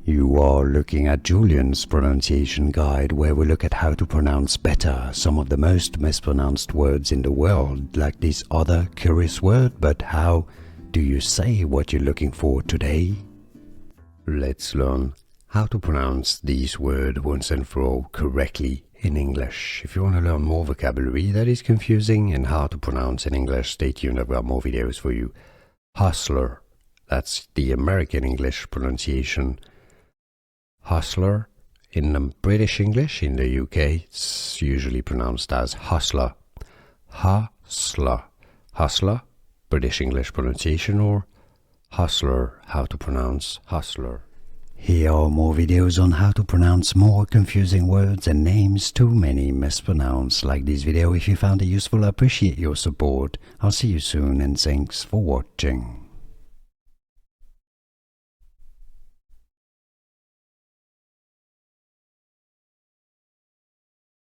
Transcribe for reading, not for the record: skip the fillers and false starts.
You are looking at Julian's pronunciation guide, where we look at how to pronounce better some of the most mispronounced words in the world, like this other curious word. But how do you say what you're looking for today? Let's learn how to pronounce these words once and for all correctly in English. If you want to learn more vocabulary that is confusing and hard to pronounce in English, stay tuned, I've got more videos for you. Hustler, that's the American English pronunciation. Hustler. In British English, in the UK, it's usually pronounced as hustler. Hustler. Hustler, British English pronunciation, or hustler, how to pronounce hustler. Here are more videos on how to pronounce more confusing words and names too many mispronounced. Like this video if you found it useful. I appreciate your support. I'll see you soon and thanks for watching.